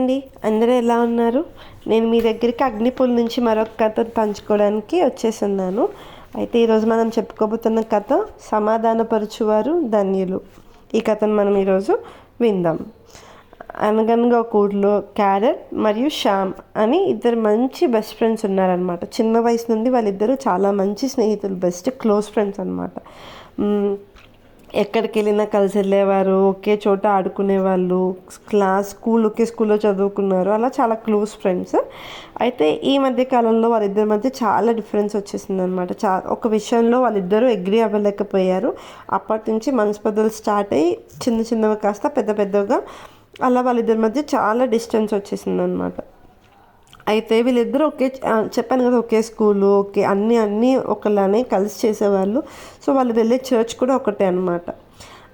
అండి. అందరూ ఎలా ఉన్నారు? నేను మీ దగ్గరికి అగ్నిపుల్ నుంచి మరొక కథ పంచుకోవడానికి వచ్చేసున్నాను. అయితే ఈరోజు మనం చెప్పుకోబోతున్న కథ సమాధానపరచువారు ధన్యులు. ఈ కథను మనం ఈరోజు విందాం. అనగనగా ఒక ఊర్లో క్యారెట్ మరియు శ్యామ్ అని ఇద్దరు మంచి బెస్ట్ ఫ్రెండ్స్ ఉన్నారనమాట. చిన్న వయసు నుండి వాళ్ళిద్దరూ చాలా మంచి స్నేహితులు, బెస్ట్ క్లోజ్ ఫ్రెండ్స్ అనమాట. ఎక్కడికి వెళ్ళినా కలిసి వెళ్ళేవారు, ఒకే చోట ఆడుకునేవాళ్ళు, ఒకే స్కూల్లో చదువుకున్నారు, అలా చాలా క్లోజ్ ఫ్రెండ్స్. అయితే ఈ మధ్య కాలంలో వాళ్ళిద్దరి మధ్య చాలా డిఫరెన్స్ వచ్చేసింది అనమాట. ఒక విషయంలో వాళ్ళిద్దరూ అగ్రీ అవ్వలేకపోయారు. అప్పటి నుంచి మనస్పర్ధలు స్టార్ట్ అయ్యి చిన్నవి కాస్త పెద్దగా అలా వాళ్ళిద్దరి మధ్య చాలా డిస్టెన్స్ వచ్చేసింది అనమాట. అయితే వీళ్ళిద్దరూ చెప్పాను కదా, ఒకే స్కూలు, అన్నీ ఒకలానే కలిసి చేసేవాళ్ళు. సో వాళ్ళు వెళ్ళే చర్చ్ కూడా ఒకటే అనమాట.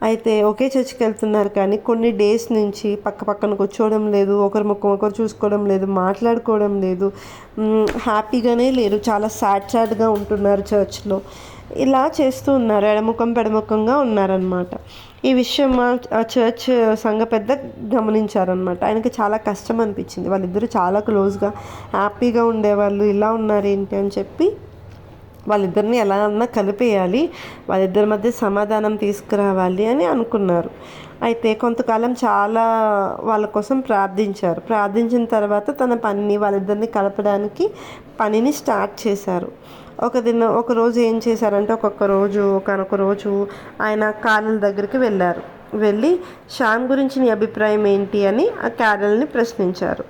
అయితే ఒకే చర్చ్కి వెళ్తున్నారు, కానీ కొన్ని డేస్ నుంచి పక్కన కూర్చోవడం లేదు, ఒకరి ముఖం ఒకరు చూసుకోవడం లేదు, మాట్లాడుకోవడం లేదు, హ్యాపీగానే లేరు, చాలా సాడ్గా ఉంటున్నారు చర్చ్లో. ఇలా చేస్తూ ఉన్నారు, పెడముఖంగా ఉన్నారనమాట. ఈ విషయం ఆ చర్చ్ సంఘ పెద్ద గమనించారనమాట. ఆయనకి చాలా కష్టం అనిపించింది. వాళ్ళిద్దరూ చాలా క్లోజ్గా హ్యాపీగా ఉండేవాళ్ళు, ఇలా ఉన్నారేంటి అని చెప్పి వాళ్ళిద్దరిని ఎలా అన్నా కలిపేయాలి, వాళ్ళిద్దరి మధ్య సమాధానం తీసుకురావాలి అని అనుకున్నారు. అయితే కొంతకాలం చాలా వాళ్ళ కోసం ప్రార్థించిన తర్వాత తన పనిని వాళ్ళిద్దరిని కలపడానికి పనిని స్టార్ట్ చేశారు. ఒకరోజు ఏం చేశారంటే, ఒకనొక రోజు ఆయన కార్నెల్ దగ్గరికి వెళ్ళి శ్యామ్ గురించి నీ అభిప్రాయం ఏంటి అని ఆ క్యారెల్ని ప్రశ్నించారు.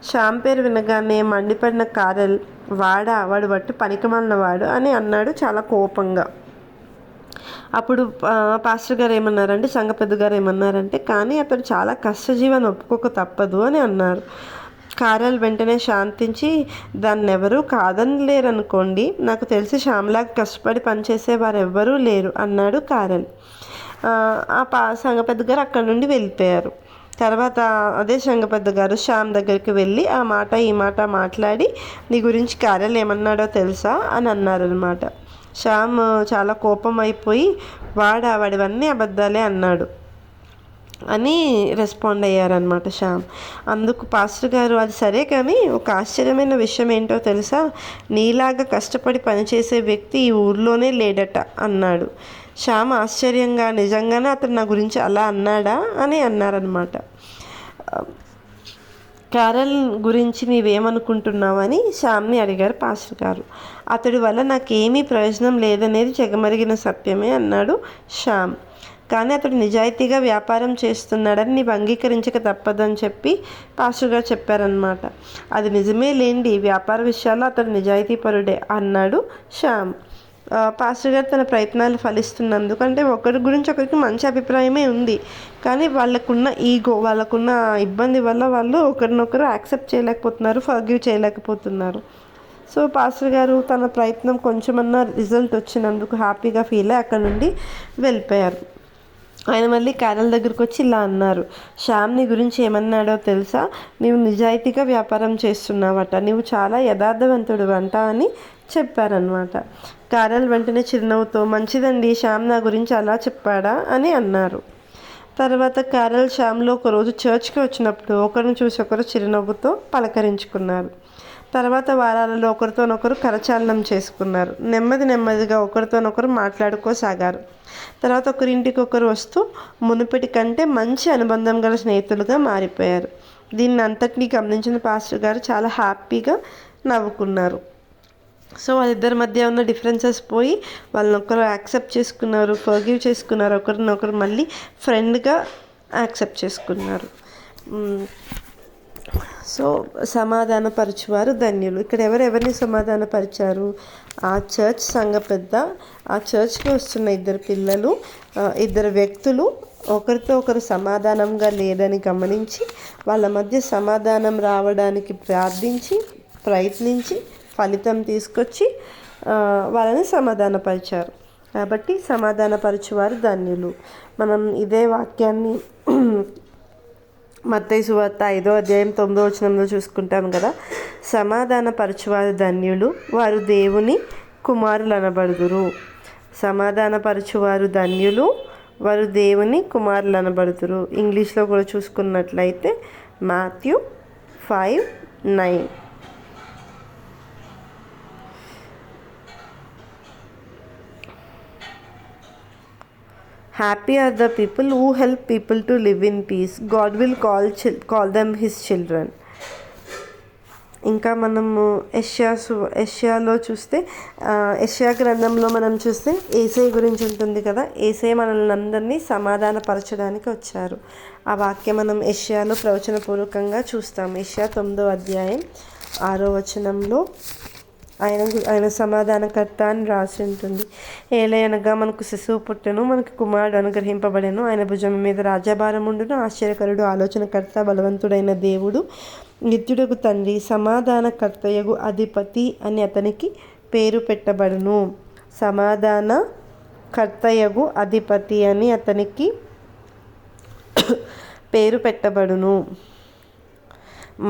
శ్యామ్ పేరు వినగానే మండిపడిన కారెల్, వాడు బట్టి పనికిమాలినవాడు అని అన్నాడు చాలా కోపంగా. అప్పుడు పాస్టర్ గారు ఏమన్నారంటే, సంఘ పెద్ద గారు ఏమన్నారంటే, కానీ అతడు చాలా కష్టజీవని ఒప్పుకోక తప్పదు అని అన్నారు. కారెల్ వెంటనే శాంతించి, దాన్ని ఎవరూ కాదనలేరనుకోండి, నాకు తెలిసి శ్యామ్లాగా కష్టపడి పనిచేసే వారు ఎవ్వరూ లేరు అన్నాడు కారెల్. సంఘ పెద్ద గారు అక్కడి నుండి వెళ్ళిపోయారు. తర్వాత అదే సంఘ పెద్ద గారు శ్యామ్ దగ్గరికి వెళ్ళి ఆ మాట ఈ మాట మాట్లాడి, నీ గురించి కారెల్ ఏమన్నాడో తెలుసా అని అన్నారనమాట. శ్యామ్ చాలా కోపం అయిపోయి, వాడివన్నీ అబద్ధాలే అన్నాడు అని రెస్పాండ్ అయ్యారనమాట శ్యామ్. అందుకు పాస్టర్ గారు, అది సరే, కానీ ఒక ఆశ్చర్యమైన విషయం ఏంటో తెలుసా, నీలాగా కష్టపడి పనిచేసే వ్యక్తి ఈ ఊర్లోనే లేడట అన్నాడు. శ్యామ్ ఆశ్చర్యంగా, నిజంగానే అతను నా గురించి అలా అన్నాడా అని అన్నారనమాట. కారెల్ గురించి నీవేమనుకుంటున్నావని శ్యామ్ని అడిగారు పాస్టర్ గారు. అతడి వల్ల నాకేమీ ప్రయోజనం లేదనేది జగమరిగిన సత్యమే అన్నాడు శ్యామ్. కానీ అతడు నిజాయితీగా వ్యాపారం చేస్తున్నాడని నీవు అంగీకరించక తప్పదని చెప్పి పాస్టర్ గారు చెప్పారనమాట. అది నిజమే లేండి, వ్యాపార విషయాల్లో అతడు నిజాయితీపరుడే అన్నాడు శ్యామ్. పాస్టర్ గారు తన ప్రయత్నాలు ఫలిస్తున్నందుకు, అంటే ఒకరి గురించి ఒకరికి మంచి అభిప్రాయమే ఉంది, కానీ వాళ్ళకున్న వాళ్ళకున్న ఇబ్బంది వల్ల వాళ్ళు ఒకరినొకరు యాక్సెప్ట్ చేయలేకపోతున్నారు, ఫర్గివ్ చేయలేకపోతున్నారు. సో పాస్టర్ గారు తన ప్రయత్నం కొంచెమన్నా రిజల్ట్ వచ్చినందుకు హ్యాపీగా ఫీల్ అయ్యి అక్కడ నుండి వెళ్ళిపోయారు. ఆయన మళ్ళీ కారెల్ దగ్గరికి వచ్చి ఇలా అన్నారు, శ్యామ్ నీ గురించి ఏమన్నాడో తెలుసా, నీవు నిజాయితీగా వ్యాపారం చేస్తున్నావట, నీవు చాలా యథార్థవంతుడు అంట అని చెప్పారనమాట. కారెల్ వెంటనే చిరునవ్వుతో, మంచిదండి, శ్యామ్ నా గురించి అలా చెప్పాడా అని అన్నారు. తర్వాత కారెల్ శ్యామ్లో ఒకరోజు చర్చ్కి వచ్చినప్పుడు ఒకరిని చూసి ఒకరు చిరునవ్వుతో పలకరించుకున్నారు. తర్వాత వారాలలో ఒకరితోనొకరు కరచాలనం చేసుకున్నారు. నెమ్మదిగా ఒకరితోనొకరు మాట్లాడుకోసాగారు. తర్వాత ఒకరింటికి ఒకరు వస్తూ మునుపటి కంటే మంచి అనుబంధం గల స్నేహితులుగా మారిపోయారు. దీన్ని అంతటినీ గమనించిన పాస్టర్ గారు చాలా హ్యాపీగా నవ్వుకున్నారు. సో వాళ్ళిద్దరి మధ్య ఉన్న డిఫరెన్సెస్ పోయి వాళ్ళనొకరు యాక్సెప్ట్ చేసుకున్నారు, ఫర్గివ్ చేసుకున్నారు, ఒకరినొకరు మళ్ళీ ఫ్రెండ్గా యాక్సెప్ట్ చేసుకున్నారు. సో సమాధానపరచువారు ధన్యులు. ఇక్కడ ఎవరిని సమాధానపరిచారు? ఆ చర్చ్ సంఘ పెద్ద, ఆ చర్చ్కి వస్తున్న ఇద్దరు వ్యక్తులు ఒకరితో ఒకరు సమాధానంగా లేదని గమనించి వాళ్ళ మధ్య సమాధానం రావడానికి ప్రయత్నించి ఫలితం తీసుకొచ్చి వాళ్ళని సమాధానపరిచారు. కాబట్టి సమాధానపరచువారు ధన్యులు. మనం ఇదే వాక్యాన్ని మత్తయి సువార్త 5వ అధ్యాయం 9వ వచనంలో చూసుకుంటాం కదా, సమాధానపరచువారు ధన్యులు, వారు దేవుని కుమారులు అనబడుదురు. సమాధానపరచువారు ధన్యులు, వారు దేవుని కుమారులు అనబడుతురు. ఇంగ్లీష్లో కూడా చూసుకున్నట్లయితే Matthew 5:9. Happy are the people who help people to live in peace. God will call them his children. ఇంకా మనము యెషయాలో చూస్తే యెషయా గ్రంథంలో మనం చూస్తే యేసయ్య గురించి ఉంటుంది కదా. యేసయ్య మనల్ని అందరినీ సమాధానపరచడానికి వచ్చారు. ఆ వాక్యం మనం యెషయాలో ప్రవచనపూర్వకంగా చూస్తాం. యెషయా 9వ అధ్యాయం 6వ వచనంలో ఆయన సమాధానకర్త అని రాసి ఉంటుంది. ఏలయనగా మనకు శిశువు పుట్టెను, మనకు కుమారుడు అనుగ్రహింపబడెను, ఆయన భుజం మీద రాజ్యభారం ఉండును. ఆశ్చర్యకరుడు, ఆలోచనకర్త, బలవంతుడైన దేవుడు, నిత్యుడగు తండ్రి, సమాధానకర్తయగు అధిపతి అని అతనికి పేరు పెట్టబడును. సమాధానకర్తయగు అధిపతి అని అతనికి పేరు పెట్టబడును.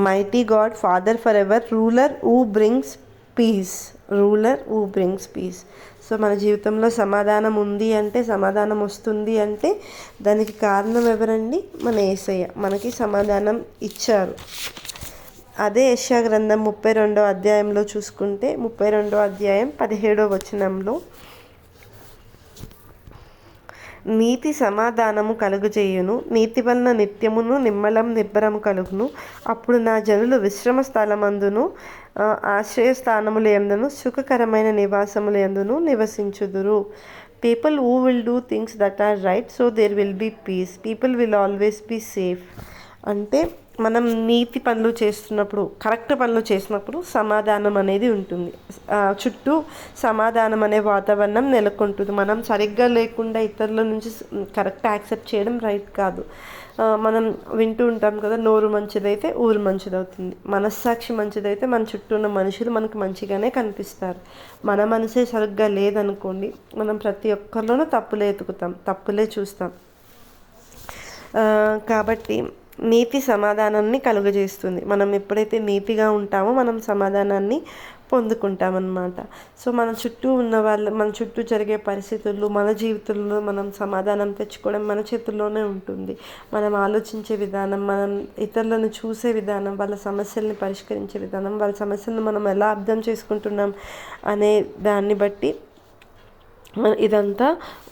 Mighty God, father forever, ruler who brings peace. So మన జీవితంలో సమాధానం ఉంది అంటే, సమాధానం వస్తుంది అంటే దానికి కారణం ఎవరండి? మన యేసయ్య మనకి సమాధానం ఇచ్చారు. అదే యెషయా గ్రంథం 32వ అధ్యాయంలో చూసుకుంటే 32వ అధ్యాయం 17వ వచనంలో నీతి సమాధానము కలుగుచేయును, నీతి వలన నిత్యమును నిమ్మలం నిబ్బరము కలుగును. అప్పుడు నా జనులు విశ్రమ స్థలమందును ఆశ్రయస్థానముల యందును సుఖకరమైన నివాసముల యందును నివసించుదురు. People who will do things that are right, so there will be peace. People will always be safe. అంటే మనం నీతి పనులు చేస్తున్నప్పుడు, కరెక్ట్ పనులు చేసినప్పుడు సమాధానం అనేది ఉంటుంది. చుట్టూ సమాధానం అనే వాతావరణం నెలకొంటుంది. మనం సరిగ్గా లేకుండా ఇతరుల నుంచి కరెక్ట్ యాక్సెప్ట్ చేయడం రైట్ కాదు. మనం వింటూ ఉంటాం కదా, నోరు మంచిదైతే ఊరు మంచిదవుతుంది, మనస్సాక్షి మంచిదైతే మన చుట్టూ ఉన్న మనుషులు మనకు మంచిగానే కనిపిస్తారు. మన మనసే సరిగ్గా లేదనుకోండి, మనం ప్రతి ఒక్కరిలోనూ తప్పులే ఎతుకుతాం, తప్పులే చూస్తాం. కాబట్టి నీతి సమాధానాన్ని కలుగజేస్తుంది. మనం ఎప్పుడైతే నీతిగా ఉంటామో మనం సమాధానాన్ని పొందుకుంటామన్నమాట. సో మన చుట్టూ ఉన్న మన చుట్టూ జరిగే పరిస్థితులు, మన జీవితంలో మనం సమాధానం తెచ్చుకోవడం మన చేతుల్లోనే ఉంటుంది. మనం ఆలోచించే విధానం, మనం ఇతరులను చూసే విధానం, వాళ్ళ సమస్యల్ని పరిష్కరించే విధానం, వాళ్ళ సమస్యలను మనం ఎలా అర్థం చేసుకుంటున్నాం అనే దాన్ని బట్టి ఇదంతా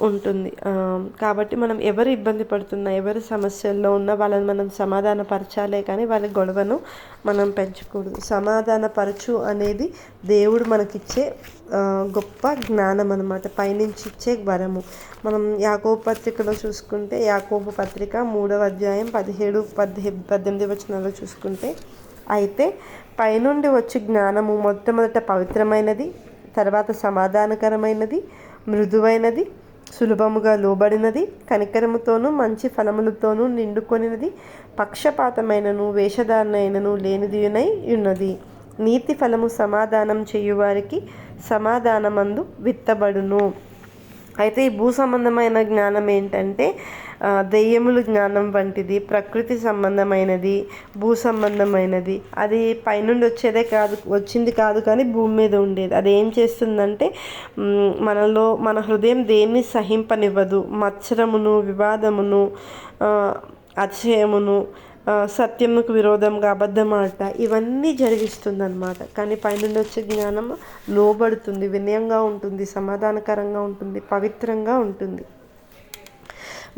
ఉంటుంది. కాబట్టి మనం ఎవరు ఇబ్బంది పడుతున్నా, ఎవరు సమస్యల్లో ఉన్నా వాళ్ళని మనం సమాధానపరచాలే కానీ వాళ్ళ గొడవను మనం పెంచకూడదు. సమాధానపరచు అనేది దేవుడు మనకిచ్చే గొప్ప జ్ఞానం అన్నమాట, పైనుంచి ఇచ్చే వరము. మనం యాకోబు పత్రికలో చూసుకుంటే, యాకోబు పత్రిక 3వ అధ్యాయం 17-18 వచనాల్లో చూసుకుంటే, అయితే పైనుండి వచ్చే జ్ఞానము మొట్టమొదట పవిత్రమైనది, తర్వాత సమాధానకరమైనది, మృదువైనది, సులభముగా లోబడినది, కనికరముతోనూ మంచి ఫలములతోనూ నిండుకొనినది, పక్షపాతమైనను వేషధారణైనను లేనిదియునై ఉన్నది. నీతి ఫలము సమాధానం చేయువారికి సమాధానమందు విత్తబడును. అయితే ఈ భూ సంబంధమైన జ్ఞానం ఏంటంటే దెయ్యముల జ్ఞానం వంటిది, ప్రకృతి సంబంధమైనది, భూ సంబంధమైనది. అది పైనుండి వచ్చింది కాదు కానీ భూమి మీద ఉండేది. అది ఏం చేస్తుందంటే మన హృదయం దేన్ని సహింపనివ్వదు. మత్సరమును, వివాదమును, అతిశయమును, సత్యముకు విరోధంగా అబద్ధమాట, ఇవన్నీ జరిగిస్తుందన్నమాట. కానీ పైనుండి వచ్చే జ్ఞానం లోబడుతుంది, వినయంగా ఉంటుంది, సమాధానకరంగా ఉంటుంది, పవిత్రంగా ఉంటుంది.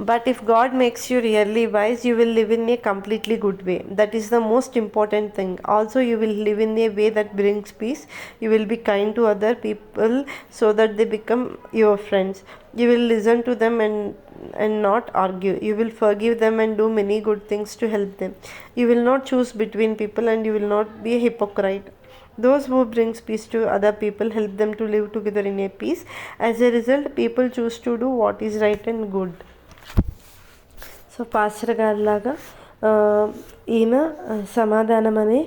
But if God makes you really wise, you will live in a completely good way. That is the most important thing. Also, you will live in a way that brings peace. You will be kind to other people so that they become your friends. You will listen to them and not argue. You will forgive them and do many good things to help them. You will not choose between people and you will not be a hypocrite. Those who brings peace to other people help them to live together in a peace. As a result, people choose to do what is right and good. So pastor గారిలాగా ఈయన సమాధానం అనే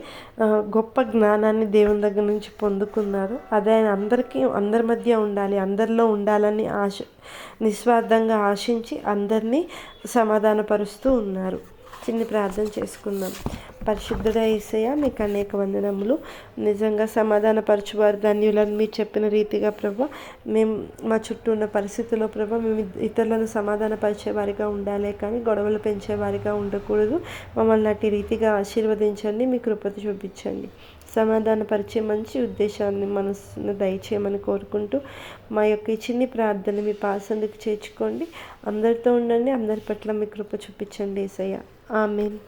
గొప్ప జ్ఞానాన్ని దేవుని దగ్గర నుంచి పొందుకున్నారు. అదే ఆయన అందరి మధ్య ఉండాలి, అందరిలో ఉండాలని నిస్వార్థంగా ఆశించి అందరినీ సమాధానపరుస్తూ ఉన్నారు. చిన్న ప్రార్థన చేసుకుందాం. పరిశుద్ధుడ యేసయ్య మీకు అనేక వందనములు. నిజంగా సమాధానపరచువారు ధన్యులని మీరు చెప్పిన రీతిగా ప్రభా మేము మా చుట్టూ ఉన్న పరిస్థితుల్లో ప్రభా మేము ఇతరులను సమాధానపరిచే వారిగా ఉండాలి, కానీ గొడవలు పెంచే వారిగా ఉండకూడదు. మమ్మల్ని అట్టి రీతిగా ఆశీర్వదించండి, మీ కృపను చూపించండి. సమాధానపరిచే మంచి ఉద్దేశాన్ని మనసును దయచేయమని కోరుకుంటూ మా యొక్క ఈ చిన్ని ప్రార్థన మీ పాసందుకు చేర్చుకోండి. అందరితో ఉండండి, అందరి పట్ల మీ కృప చూపించండి యేసయ్య. ఆమేన్.